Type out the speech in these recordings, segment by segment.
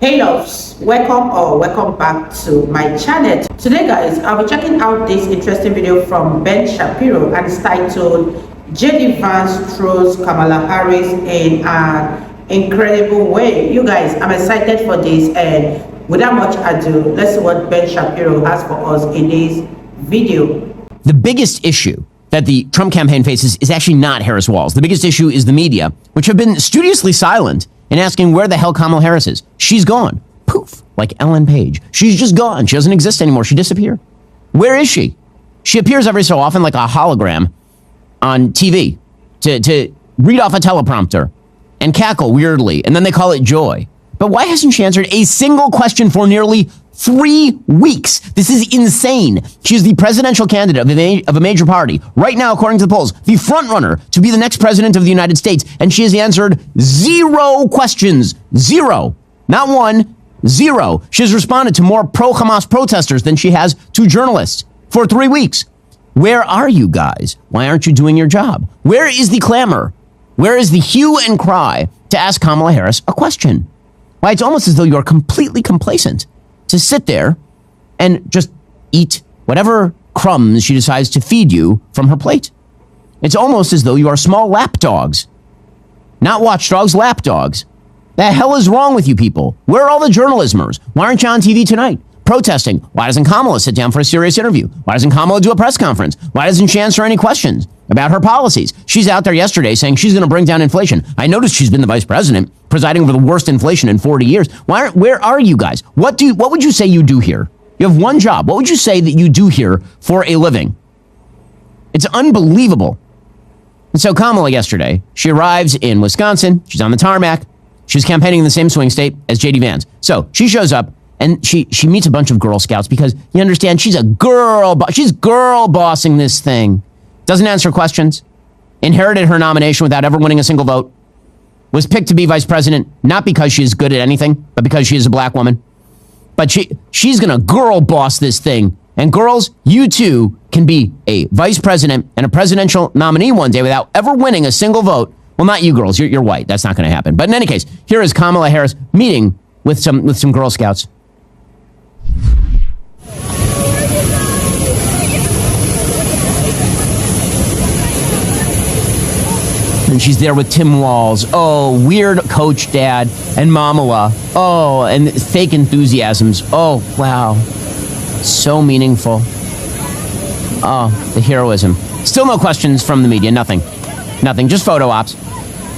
Hey loves, welcome back to my channel. Today guys, I'll be checking out this interesting video from Ben Shapiro and it's titled JD Vance throws Kamala Harris in an incredible way. You guys, I'm excited for this, and without much ado, let's see what Ben Shapiro has for us in this video. The biggest issue that the Trump campaign faces is actually not Harris Walls. The biggest issue is the media, which have been studiously silent in asking where the hell Kamala Harris is. She's gone. Poof. Like Ellen Page. She's just gone. She doesn't exist anymore. She disappeared. Where is she? She appears every so often like a hologram on TV to read off a teleprompter and cackle weirdly, and then they call it joy. But why hasn't she answered a single question for nearly 3 weeks? This is insane. She is the presidential candidate of a major party. Right now, according to the polls, the front runner to be the next president of the United States. And she has answered 0 questions. 0. Not 1. 0. She has responded to more pro-Hamas protesters than she has to journalists for 3 weeks. Where are you guys? Why aren't you doing your job? Where is the clamor? Where is the hue and cry to ask Kamala Harris a question? Why, it's almost as though you're completely complacent to sit there and just eat whatever crumbs she decides to feed you from her plate. It's almost as though you are small lapdogs. Not watchdogs, lapdogs. The hell is wrong with you people? Where are all the journalismers? Why aren't you on TV tonight protesting? Why doesn't Kamala sit down for a serious interview? Why doesn't Kamala do a press conference? Why doesn't she answer any questions about her policies? She's out there yesterday saying she's going to bring down inflation. I noticed she's been the vice president, presiding over the worst inflation in 40 years. Where are you guys? What would you say you do here? You have one job. What would you say that you do here for a living? It's unbelievable. And so Kamala yesterday, she arrives in Wisconsin. She's on the tarmac. She's campaigning in the same swing state as JD Vance. So she shows up and she meets a bunch of Girl Scouts because you understand she's a girl. She's girl bossing this thing. Doesn't answer questions. Inherited her nomination without ever winning a single vote. Was picked to be vice president, not because she is good at anything, but because she is a black woman. But she's going to girl boss this thing. And girls, you too can be a vice president and a presidential nominee one day without ever winning a single vote. Well, not you girls. You're white. That's not going to happen. But in any case, here is Kamala Harris meeting with some Girl Scouts. And she's there with Tim Walz. Oh, weird coach dad and Kamala. Oh, and fake enthusiasms. Oh, wow. So meaningful. Oh, the heroism. Still no questions from the media. Nothing. Just photo ops.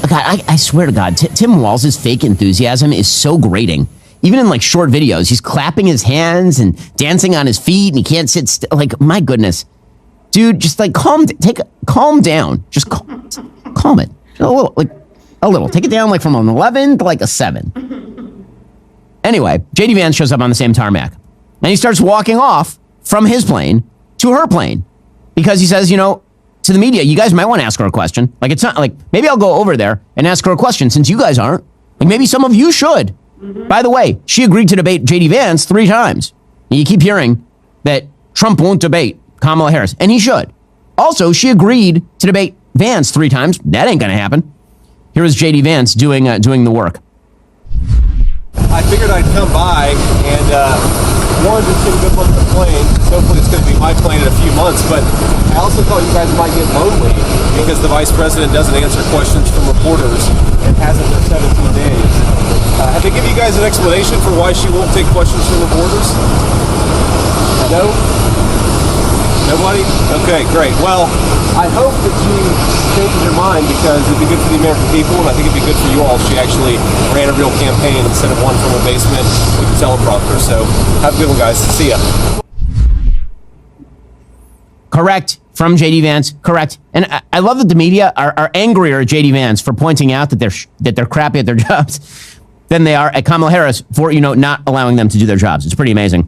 God, I swear to God, Tim Walz's fake enthusiasm is so grating. Even in like short videos, he's clapping his hands and dancing on his feet, and he can't sit still. Like, my goodness. Dude, just like calm down. Just calm it. A little. Take it down like from an 11 to like a 7. Anyway, JD Vance shows up on the same tarmac. And he starts walking off from his plane to her plane. Because he says, to the media, you guys might want to ask her a question. Like, it's not like, maybe I'll go over there and ask her a question since you guys aren't. Like, maybe some of you should. Mm-hmm. By the way, she agreed to debate JD Vance 3 times. And you keep hearing that Trump won't debate Kamala Harris. And he should. Also, she agreed to debate Vance 3 times. That ain't going to happen. Here is JD Vance doing the work. I figured I'd come by and just get a good look at the plane. Hopefully it's going to be my plane in a few months. But I also thought you guys might get lonely because the vice president doesn't answer questions from reporters and hasn't for 17 days. Have they given you guys an explanation for why she won't take questions from reporters? No? Nobody? Okay, great. Well, I hope that she changes her mind because it'd be good for the American people, and I think it'd be good for you all if she actually ran a real campaign instead of one from a basement with a teleprompter. So, have a good one, guys. See ya. Correct. From JD Vance. Correct. And I love that the media are angrier at JD Vance for pointing out that they're crappy at their jobs than they are at Kamala Harris for, not allowing them to do their jobs. It's pretty amazing.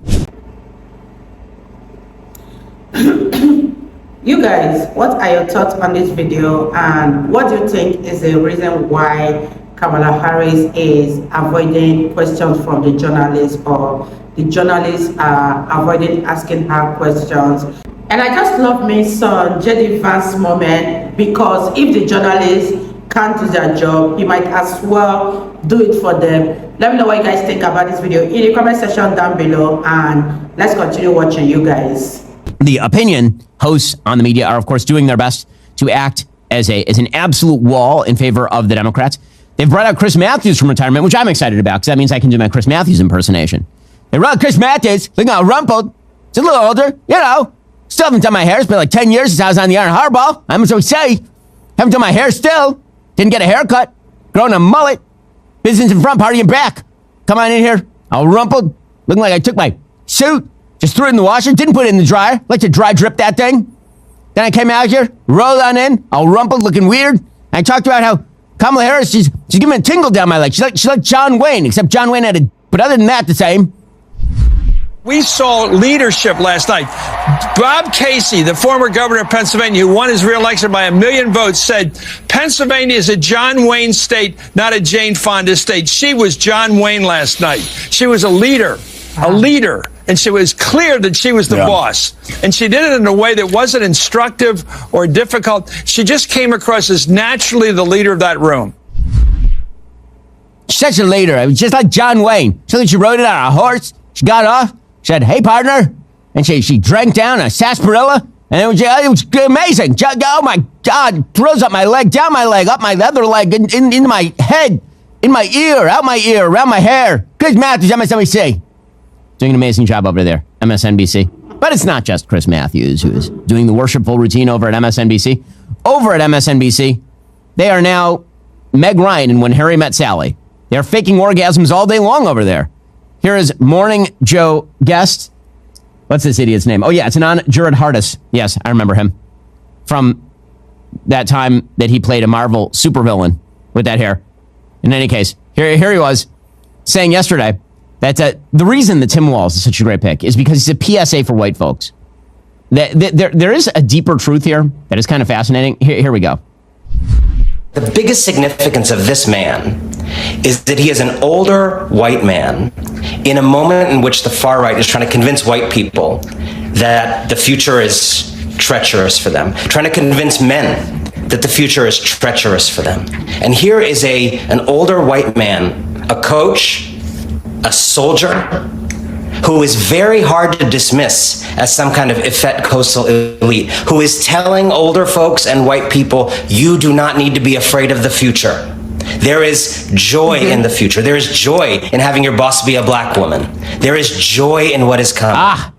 You guys, what are your thoughts on this video, and what do you think is the reason why Kamala Harris is avoiding questions from the journalists, or the journalists are avoiding asking her questions? And I just love me some JD Vance moment, because if the journalists can't do their job, he might as well do it for them. Let me know what you guys think about this video in the comment section down below, and let's continue watching, you guys. The opinion hosts on the media are, of course, doing their best to act as an absolute wall in favor of the Democrats. They've brought out Chris Matthews from retirement, which I'm excited about, because that means I can do my Chris Matthews impersonation. They brought out Chris Matthews, looking all rumpled. It's a little older, you know. Still haven't done my hair. It's been like 10 years since I was on the Iron Hardball. I'm so say. Haven't done my hair still. Didn't get a haircut. Growing a mullet. Business in front, party in back. Come on in here. All rumpled. Looking like I took my suit, just threw it in the washer, didn't put it in the dryer. Like to dry drip that thing. Then I came out here, rolled on in, all rumpled, looking weird. And I talked about how Kamala Harris, she's giving me a tingle down my leg. She's like John Wayne, except John Wayne had a, but other than that, the same. We saw leadership last night. Bob Casey, the former governor of Pennsylvania, who won his re-election by 1 million votes, said Pennsylvania is a John Wayne state, not a Jane Fonda state. She was John Wayne last night. She was a leader, and she was clear that she was the boss. And she did it in a way that wasn't instructive or difficult. She just came across as naturally the leader of that room. Such a leader. It was just like John Wayne. So she rode it on a horse. She got off. Said, "Hey, partner," and she drank down a sarsaparilla, and it was amazing. Oh my God! Throws up my leg, down my leg, up my other leg, into my head, in my ear, out my ear, around my hair. Chris Matthews, MSNBC, doing an amazing job over there, MSNBC. But it's not just Chris Matthews who is doing the worshipful routine over at MSNBC. Over at MSNBC, they are now Meg Ryan and When Harry Met Sally. They are faking orgasms all day long over there. Here is Morning Joe guest. What's this idiot's name? Oh, yeah, it's Anand Jared Hardis. Yes, I remember him from that time that he played a Marvel supervillain with that hair. In any case, here he was saying yesterday that the reason that Tim Walz is such a great pick is because he's a PSA for white folks. There is a deeper truth here that is kind of fascinating. Here we go. The biggest significance of this man is that he is an older white man in a moment in which the far right is trying to convince white people that the future is treacherous for them, trying to convince men that the future is treacherous for them. And here is an older white man, a coach, a soldier, who is very hard to dismiss as some kind of effete coastal elite, who is telling older folks and white people, you do not need to be afraid of the future. There is joy in the future. There is joy in having your boss be a black woman. There is joy in what is coming.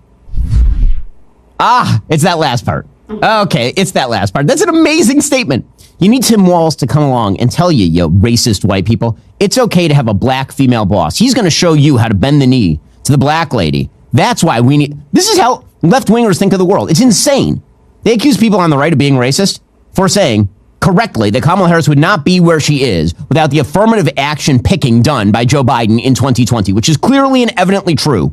It's that last part. Okay, it's that last part. That's an amazing statement. You need Tim Walz to come along and tell you, you racist white people, it's okay to have a black female boss. He's going to show you how to bend the knee to the black lady. That's why we need... This is how left-wingers think of the world. It's insane. They accuse people on the right of being racist for saying correctly that Kamala Harris would not be where she is without the affirmative action picking done by Joe Biden in 2020, which is clearly and evidently true.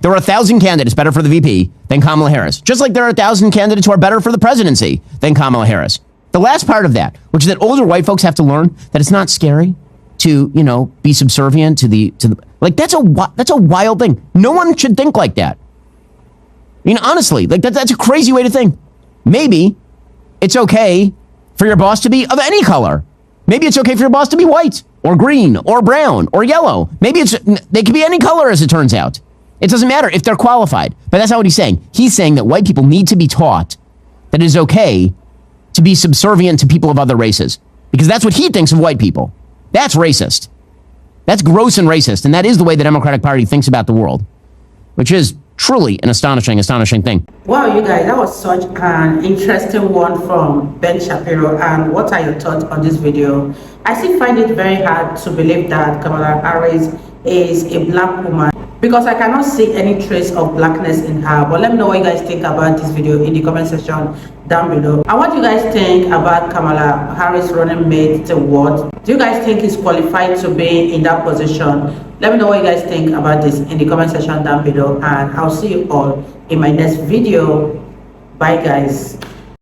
There are 1,000 candidates better for the VP than Kamala Harris, just like there are 1,000 candidates who are better for the presidency than Kamala Harris. The last part of that, which is that older white folks have to learn that it's not scary to, be subservient to the like, that's a wild thing. No one should think like that. I mean, honestly, like that's a crazy way to think. Maybe it's okay for your boss to be of any color. Maybe it's okay for your boss to be white or green or brown or yellow. Maybe they could be any color, as it turns out. It doesn't matter if they're qualified. But that's not what he's saying. He's saying that white people need to be taught that it is okay to be subservient to people of other races, because that's what he thinks of white people. That's racist. That's gross and racist, and that is the way the Democratic Party thinks about the world, which is truly an astonishing thing. Wow, you guys, that was such an interesting one from Ben Shapiro. And what are your thoughts on this video? I still find it very hard to believe that Kamala Harris is a black woman, because I cannot see any trace of blackness in her. But let me know what you guys think about this video in the comment section down below. And what do you guys think about Kamala Harris running mate to what? Do you guys think he's qualified to be in that position? Let me know what you guys think about this in the comment section down below, and I'll see you all in my next video. Bye guys.